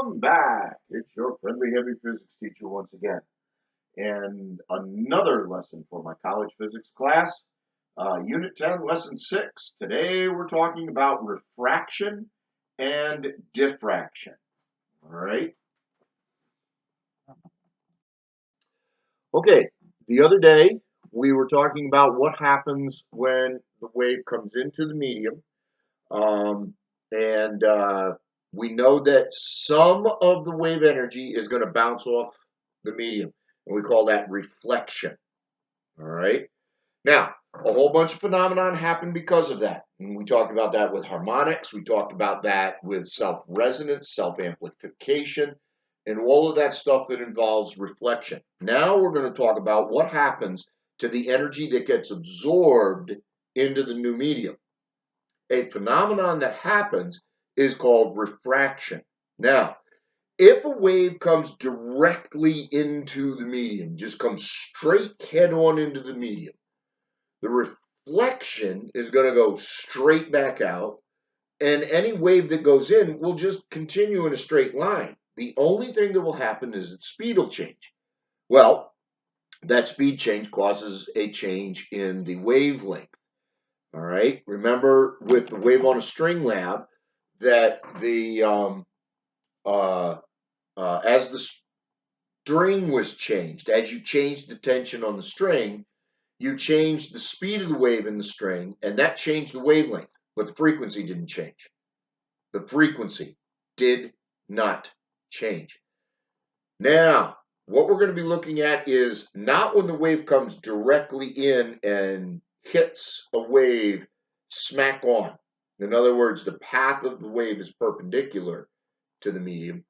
Welcome back. It's your friendly heavy physics teacher once again. And another lesson for my college physics class, Unit 10, Lesson 6. Today we're talking about refraction and diffraction. All right. Okay, the other day we were talking about what happens when the wave comes into the medium. And we know that some of the wave energy is going to bounce off the medium, and we call that reflection. All right. Now, a whole bunch of phenomenon happen because of that. And we talked about that with harmonics. We talked about that with self-resonance, self-amplification, and all of that stuff that involves reflection. Now we're going to talk about what happens to the energy that gets absorbed into the new medium. A phenomenon that happens is called refraction. Now, if a wave comes directly into the medium, just comes straight head on into the medium, the reflection is going to go straight back out, and any wave that goes in will just continue in a straight line. The only thing that will happen is its speed will change. Well, that speed change causes a change in the wavelength. All right. Remember with the wave on a string lab that as the string was changed, as you changed the tension on the string, you changed the speed of the wave in the string, and that changed the wavelength, but the frequency didn't change. The frequency did not change. Now, what we're going to be looking at is not when the wave comes directly in and hits a wave smack on. In other words, the path of the wave is perpendicular to the medium.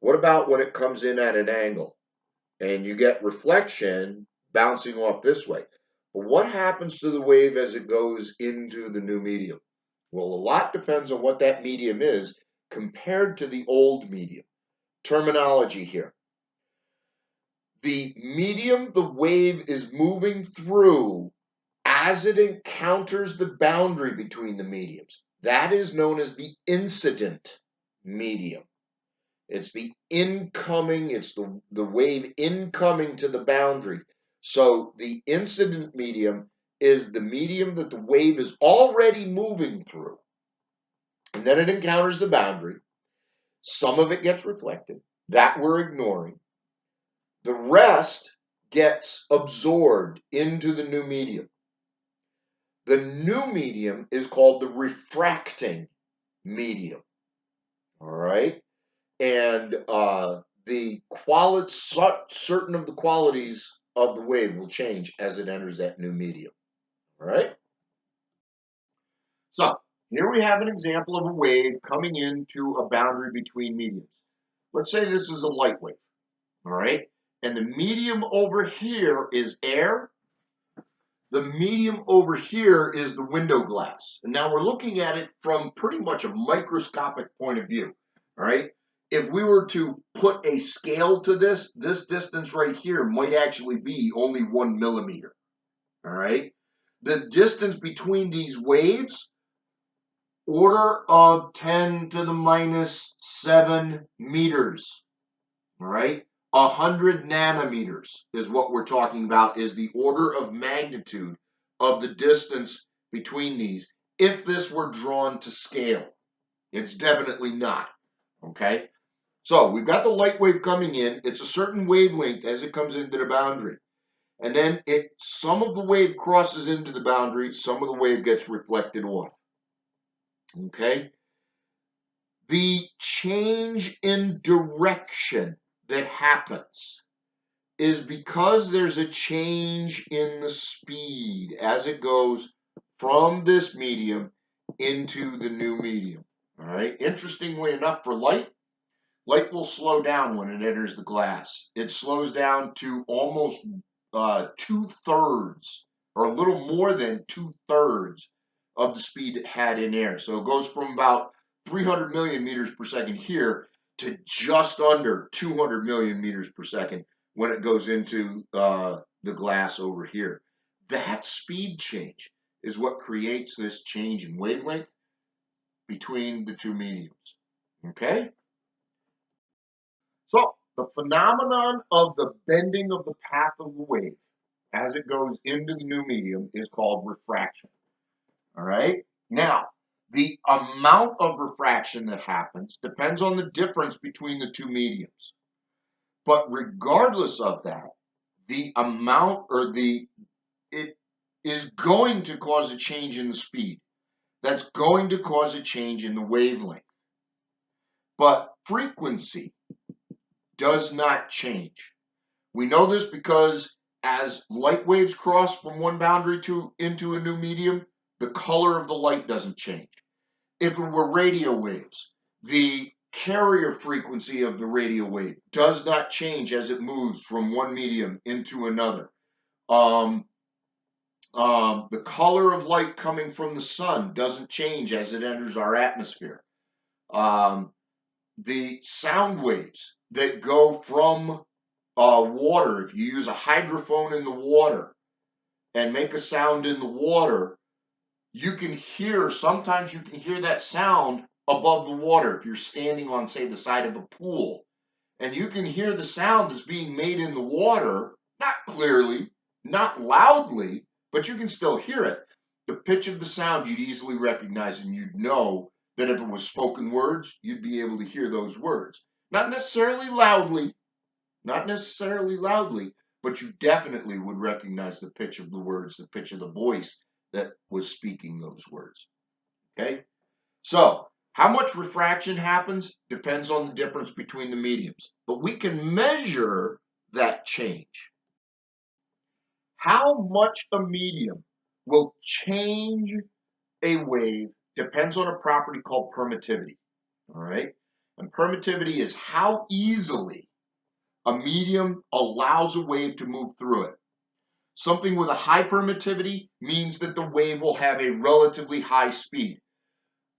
What about when it comes in at an angle and you get reflection bouncing off this way? Well, what happens to the wave as it goes into the new medium? Well, a lot depends on what that medium is compared to the old medium. Terminology here. The medium the wave is moving through as it encounters the boundary between the mediums, that is known as the incident medium. It's the incoming, it's the wave incoming to the boundary. So the incident medium is the medium that the wave is already moving through. And then it encounters the boundary. Some of it gets reflected. That we're ignoring. The rest gets absorbed into the new medium. The new medium is called the refracting medium. All right. And the quality, certain of the qualities of the wave will change as it enters that new medium. All right. So here we have an example of a wave coming into a boundary between mediums. Let's say this is a light wave. All right. And the medium over here is air. The medium over here is the window glass. And now we're looking at it from pretty much a microscopic point of view. All right. If we were to put a scale to this distance right here might actually be only 1 millimeter. All right. The distance between these waves, order of 10 to the minus 7 meters. All right. 100 nanometers is what we're talking about, is the order of magnitude of the distance between these if this were drawn to scale. It's definitely not. Okay. So we've got the light wave coming in. It's a certain wavelength as it comes into the boundary. And then some of the wave crosses into the boundary, some of the wave gets reflected off. Okay. The change in direction that happens is because there's a change in the speed as it goes from this medium into the new medium. All right. Interestingly enough, for light will slow down when it enters the glass. It slows down to almost 2/3 or a little more than 2/3 of the speed it had in air. So it goes from about 300 million meters per second here to just under 200 million meters per second when it goes into the glass over here. That speed change is what creates this change in wavelength between the two mediums. Okay? So the phenomenon of the bending of the path of the wave as it goes into the new medium is called refraction. All right. Now, the amount of refraction that happens depends on the difference between the two mediums. But regardless of that, the amount it is going to cause a change in the speed. That's going to cause a change in the wavelength. But frequency does not change. We know this because as light waves cross from one boundary into a new medium, the color of the light doesn't change. If it were radio waves, the carrier frequency of the radio wave does not change as it moves from one medium into another. The color of light coming from the sun doesn't change as it enters our atmosphere. The sound waves that go from water, if you use a hydrophone in the water and make a sound in the water, sometimes you can hear that sound above the water if you're standing on, say, the side of a pool. And you can hear the sound that's being made in the water, not clearly, not loudly, but you can still hear it. The pitch of the sound you'd easily recognize, and you'd know that if it was spoken words, you'd be able to hear those words. Not necessarily loudly, but you definitely would recognize the pitch of the words, the pitch of the voice that was speaking those words. Okay? So, how much refraction happens depends on the difference between the mediums, but we can measure that change. How much a medium will change a wave depends on a property called permittivity. All right? And permittivity is how easily a medium allows a wave to move through it. Something with a high permittivity means that the wave will have a relatively high speed.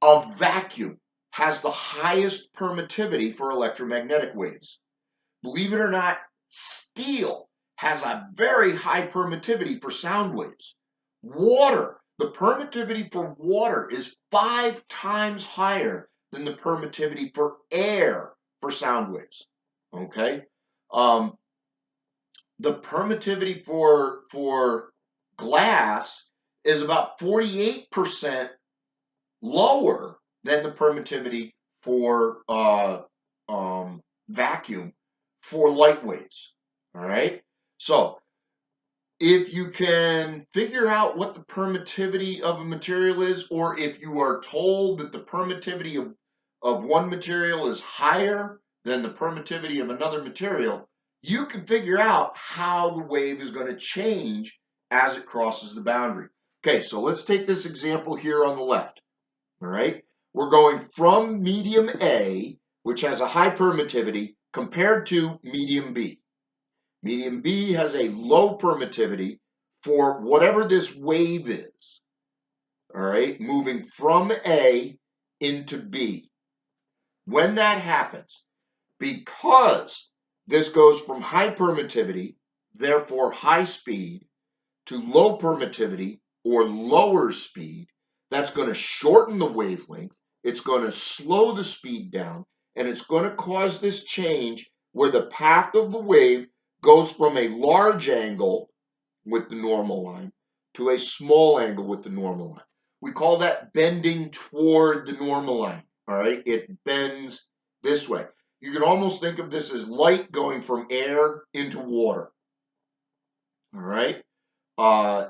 A vacuum has the highest permittivity for electromagnetic waves. Believe it or not, steel has a very high permittivity for sound waves. Water, the permittivity for water is 5 times higher than the permittivity for air for sound waves. Okay? The permittivity for glass is about 48% lower than the permittivity for vacuum for light waves. All right. So if you can figure out what the permittivity of a material is, or if you are told that the permittivity of one material is higher than the permittivity of another material, you can figure out how the wave is going to change as it crosses the boundary. Okay, so let's take this example here on the left. All right, we're going from medium A, which has a high permittivity, compared to medium B. Medium B has a low permittivity for whatever this wave is. All right, moving from A into B. When that happens, because this goes from high permittivity, therefore high speed, to low permittivity or lower speed, that's going to shorten the wavelength, it's going to slow the speed down, and it's going to cause this change where the path of the wave goes from a large angle with the normal line to a small angle with the normal line. We call that bending toward the normal line. All right, it bends this way. You can almost think of this as light going from air into water. All right.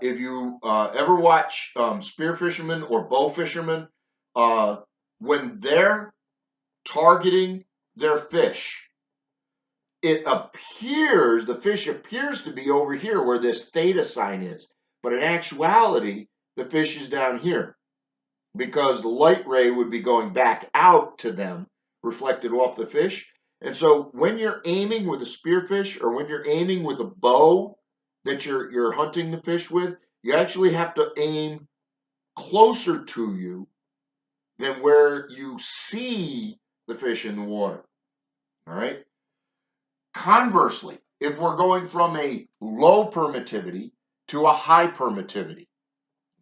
If you ever watch spear fishermen or bow fishermen, when they're targeting their fish, the fish appears to be over here where this theta sign is, but in actuality, the fish is down here because the light ray would be going back out to them, reflected off the fish. And so when you're aiming with a spearfish or when you're aiming with a bow that you're hunting the fish with, you actually have to aim closer to you than where you see the fish in the water. All right. Conversely, if we're going from a low permittivity to a high permittivity,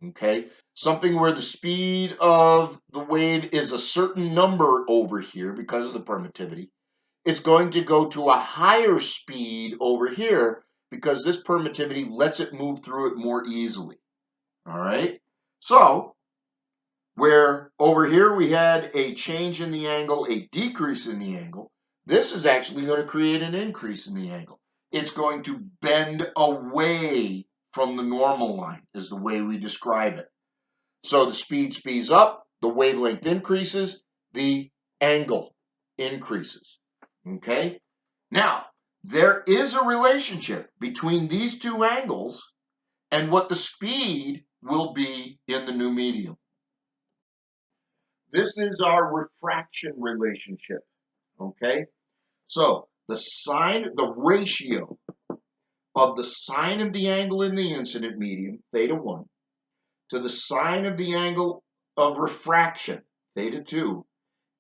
okay, something where the speed of the wave is a certain number over here because of the permittivity, it's going to go to a higher speed over here because this permittivity lets it move through it more easily. All right. So where over here we had a change in the angle, a decrease in the angle, this is actually going to create an increase in the angle. It's going to bend away from the normal line is the way we describe it. So the speed speeds up, the wavelength increases, the angle increases. Okay? Now, there is a relationship between these two angles and what the speed will be in the new medium. This is our refraction relationship. Okay? So the ratio of the sine of the angle in the incident medium, theta 1, to the sine of the angle of refraction, theta 2,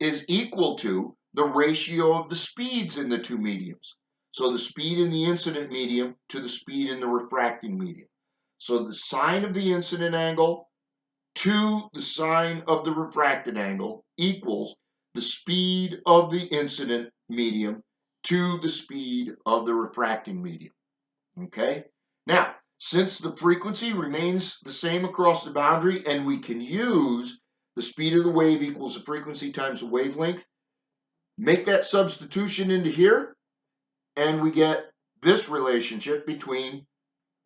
is equal to the ratio of the speeds in the two mediums. So the speed in the incident medium to the speed in the refracting medium. So the sine of the incident angle to the sine of the refracted angle equals the speed of the incident medium to the speed of the refracting medium. Okay? Now, since the frequency remains the same across the boundary and we can use the speed of the wave equals the frequency times the wavelength, make that substitution into here, and we get this relationship between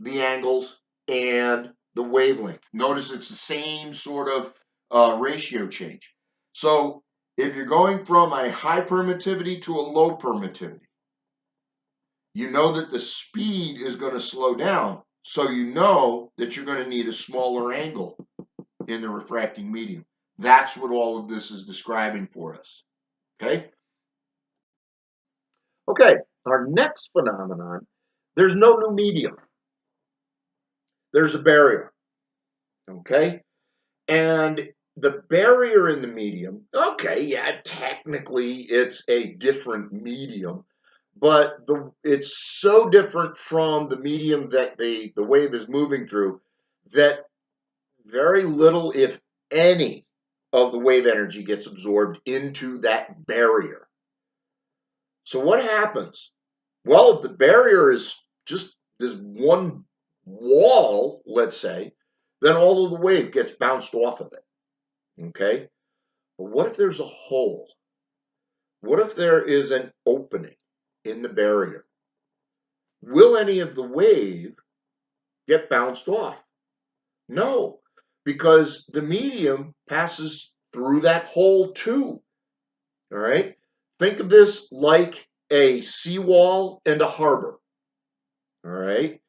the angles and the wavelength. Notice it's the same sort of ratio change. So if you're going from a high permittivity to a low permittivity, you know that the speed is going to slow down. So you know that you're going to need a smaller angle in the refracting medium. That's what all of this is describing for us. Okay? Okay, our next phenomenon, there's no new medium. There's a barrier. Okay? And the barrier in the medium, okay, yeah, technically it's a different medium, but it's so different from the medium that the wave is moving through that very little, if any, of the wave energy gets absorbed into that barrier. So what happens? Well, if the barrier is just this one wall, let's say, then all of the wave gets bounced off of it. Okay? But what if there's a hole? What if there is an opening in the barrier? Will any of the wave get bounced off? No, because the medium passes through that hole too. All right? Think of this like a seawall and a harbor. All right?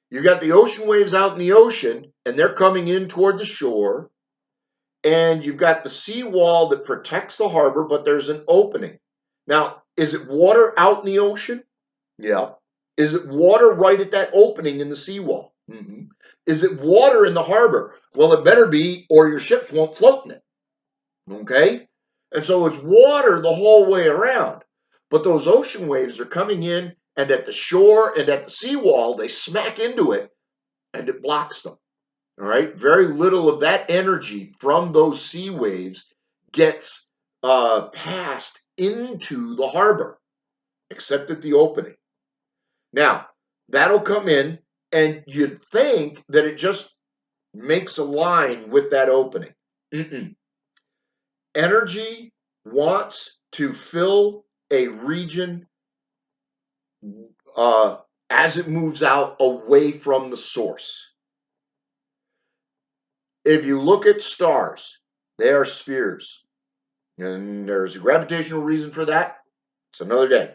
You got the ocean waves out in the ocean, and they're coming in toward the shore. And you've got the seawall that protects the harbor, but there's an opening. Now, is it water out in the ocean? Yeah. Is it water right at that opening in the seawall? Mm-hmm. Is it water in the harbor? Well, it better be, or your ships won't float in it. Okay? And so it's water the whole way around. But those ocean waves are coming in, and at the shore and at the seawall, they smack into it, and it blocks them. All right, very little of that energy from those sea waves gets passed into the harbor, except at the opening. Now, that'll come in, and you'd think that it just makes a line with that opening. Mm-mm. Energy wants to fill a region as it moves out away from the source. If you look at stars, they are spheres. And there's a gravitational reason for that. It's another day.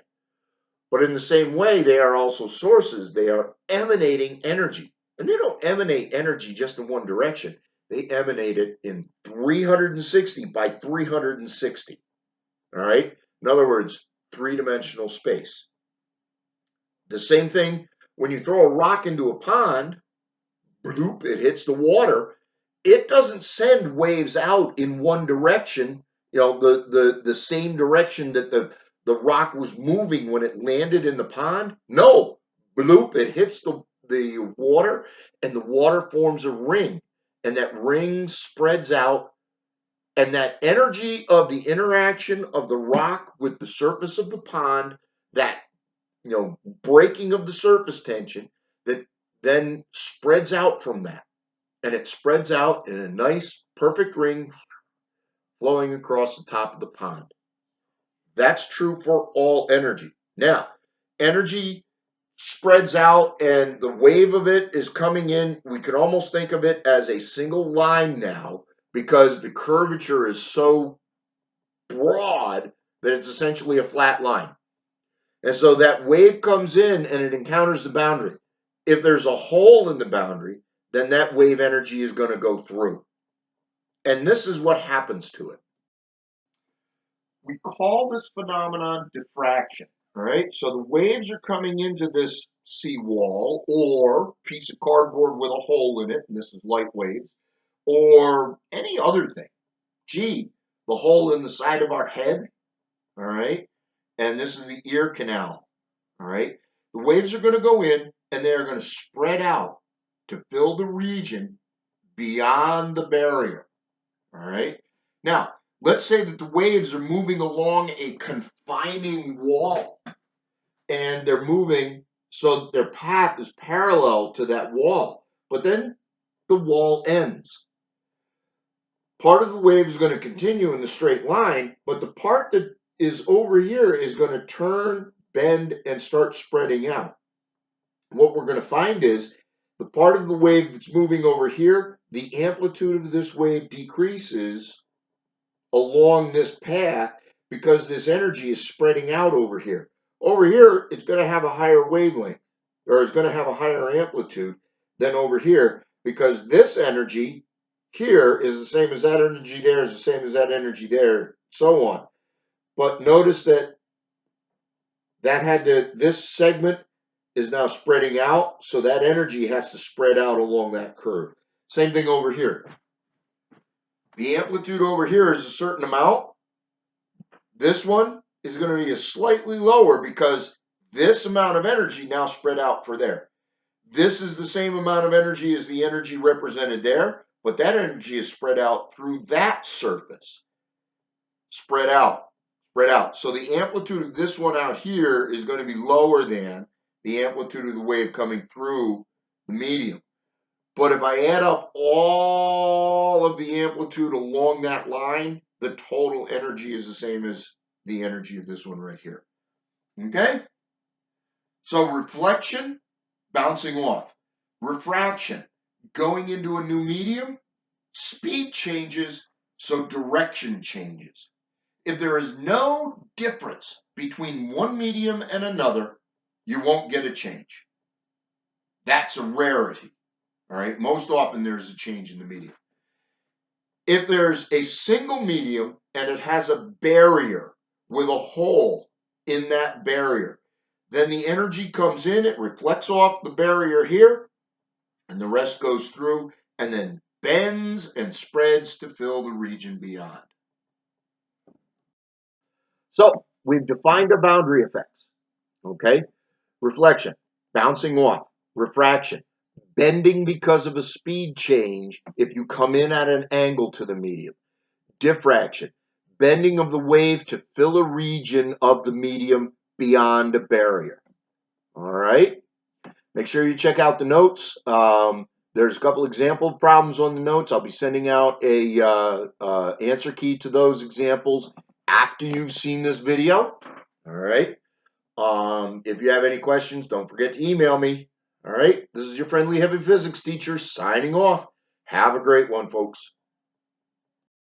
But in the same way, they are also sources. They are emanating energy. And they don't emanate energy just in one direction. They emanate it in 360 by 360. All right? In other words, three-dimensional space. The same thing when you throw a rock into a pond, bloop, it hits the water. It doesn't send waves out in one direction, the same direction that the rock was moving when it landed in the pond. No, bloop, it hits the water, and the water forms a ring, and that ring spreads out And that energy of the interaction of the rock with the surface of the pond, that breaking of the surface tension, that then spreads out from that. And it spreads out in a nice, perfect ring flowing across the top of the pond. That's true for all energy. Now, energy spreads out and the wave of it is coming in. We can almost think of it as a single line now because the curvature is so broad that it's essentially a flat line. And so that wave comes in and it encounters the boundary. If there's a hole in the boundary, then that wave energy is going to go through. And this is what happens to it. We call this phenomenon diffraction. All right, so the waves are coming into this seawall or piece of cardboard with a hole in it, and this is light waves, or any other thing. Gee, the hole in the side of our head, all right, and this is the ear canal, all right. The waves are going to go in and they are going to spread out to fill the region beyond the barrier, all right. Now, let's say that the waves are moving along a confining wall and they're moving so their path is parallel to that wall, but then the wall ends. Part of the wave is going to continue in the straight line, but the part that is over here is going to turn, bend, and start spreading out. What we're going to find is the part of the wave that's moving over here, the amplitude of this wave decreases along this path because this energy is spreading out over here. Over here, it's going to have a higher wavelength, or it's going to have a higher amplitude than over here because this energy here is the same as that energy there, is the same as that energy there, so on. But notice that this segment is now spreading out, so that energy has to spread out along that curve. Same thing over here. The amplitude over here is a certain amount. This one is going to be a slightly lower because this amount of energy now spread out for there. This is the same amount of energy as the energy represented there, but that energy is spread out through that surface. Spread out, spread out. So the amplitude of this one out here is going to be lower than the amplitude of the wave coming through the medium. But if I add up all of the amplitude along that line, the total energy is the same as the energy of this one right here. Okay? So reflection, bouncing off. Refraction, going into a new medium. Speed changes, so direction changes. If there is no difference between one medium and another, you won't get a change. That's a rarity. All right, most often there's a change in the medium. If there's a single medium and it has a barrier with a hole in that barrier, then the energy comes in, it reflects off the barrier here, and the rest goes through and then bends and spreads to fill the region beyond. So we've defined the boundary effects. Okay, reflection, bouncing off, refraction, bending because of a speed change if you come in at an angle to the medium. Diffraction, bending of the wave to fill a region of the medium beyond a barrier. All right, make sure you check out the notes. There's a couple example problems on the notes. I'll be sending out a answer key to those examples after you've seen this video. All right. If you have any questions, don't forget to email me. All right. This is your friendly heavy physics teacher signing off. Have a great one, folks.